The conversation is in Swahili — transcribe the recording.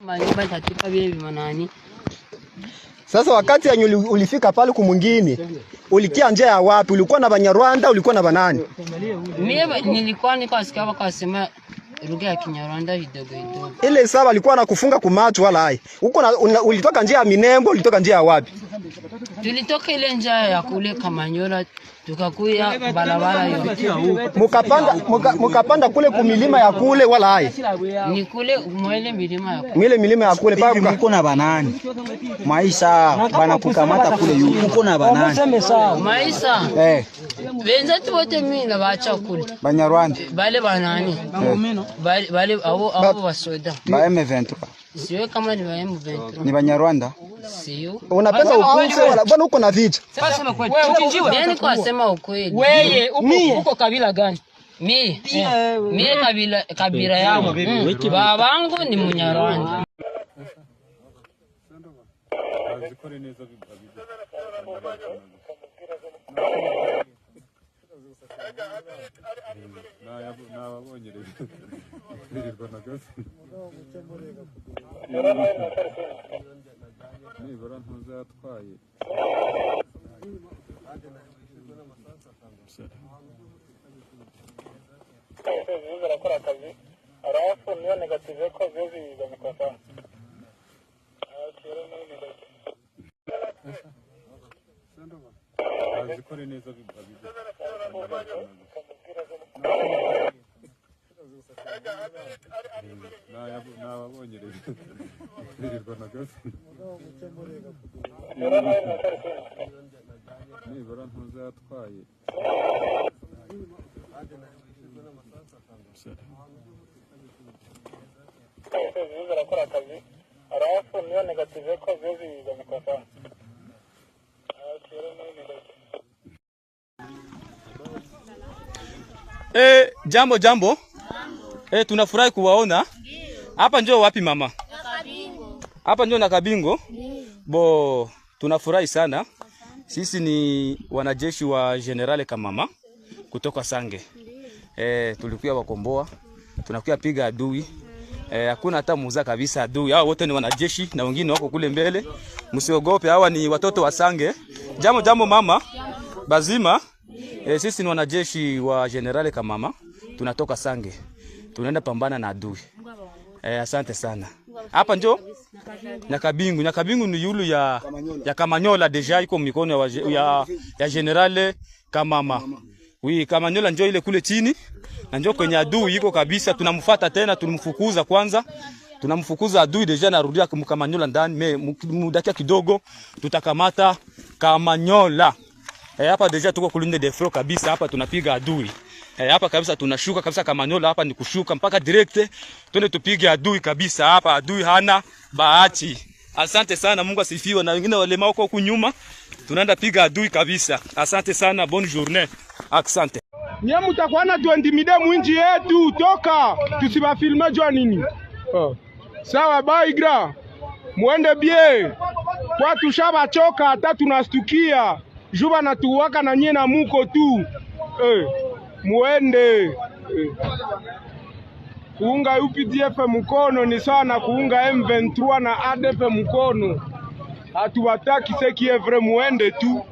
Manyumba tatupa bibi manani. Sasa wakati yenye ulifika pale kumwingine, ulikia nje ya wapi? Ulikuwa na Banyarwanda, ulikuwa na banani? Mimi nilikuwa nikasikia wakasema lugha ya Kinyarwanda kidogo kidogo. Ile sawa alikuwa anakufunga kumacho wala hai. Huko ulitoka nje ya Minembo, ulitoka nje ya wapi? Tulitoka ile njia ya kule Kamanyola tukakuya barabara hiyo. Mukapanda kule kumilima ya kule wala hai. Ni kule mwele milima ya kule. Mwele milima ya kule paka mko na banani. Maisha bana kukamata kule yuko na banani. Maisha. Benza tu wote mimi na bacha kule. Banyarwanda. Bale banani. Bale abo basoda. Ba M23. Sio kama ni ba M23. Ni Banyarwanda. Sio. Unapenda ukunze wala bwana uko na vita. Sasa sema kweli. Ukinjiwa. Yaani kwa sema ukweli. Wewe uko kabila gani? Mimi kabila yangu. Babangu ni Munyarwanda. Jambo. Tunafurahi kuwaona. Hapa njoo wapi mama? Nakabingo. Hapa njoo Nakabingo? Bo, tunafurahi sana. Sisi ni wanajeshi wa General Kamama kutoka Sange. Tulikuwa wakomboa. Tunakuja piga adui. Hakuna hata muza kabisa adui. Hao wote ni wanajeshi na wengine wako kule mbele. Msiogope, hawa ni watoto wa Sange. Jambo mama. Bazima. Sisi ni wanajeshi wa General Kamama. Tunatoka Sange. Tunaenda pambana na adui. Asante sana. Hapa ndio Nakabingo. Nakabingo ni yulu ya Kamanyola deja iko mikono ya General Kamama. Kamanyola ndio ile kule chini. Na ndio kwenye adui iko kabisa. Tunamfuata tena, tunamfukuza kwanza. Tunamfukuza adui deja na rudia Kamanyola ndani. Mudakia kidogo tutakamata Kamanyola. Hapa deja tuko kulinde defro kabisa. Hapa tunapiga adui. Hapa kabisa tunashuka kabisa Kamanyola. Hapa ni kushuka mpaka direct. Twende tupige adui kabisa. Hapa adui hana bahati. Asante sana, Mungu asifiwe. Na wengine walema huko nyuma. Tunaenda piga adui kabisa. Asante sana, bonne journée. Asante. Nye mutakuwa na tuendimide mwinji yetu. Toka tusibafilme jua nini. Sawa baigra. Muende bie. Kwa tushaba choka hata tunastukia. Juba na tuwaka na nye na muko tu. Muende. Kuunga UPDF mkono ni sawa na kuunga M23 na ADF mkono. Hatuwataki seki evre, muende tu.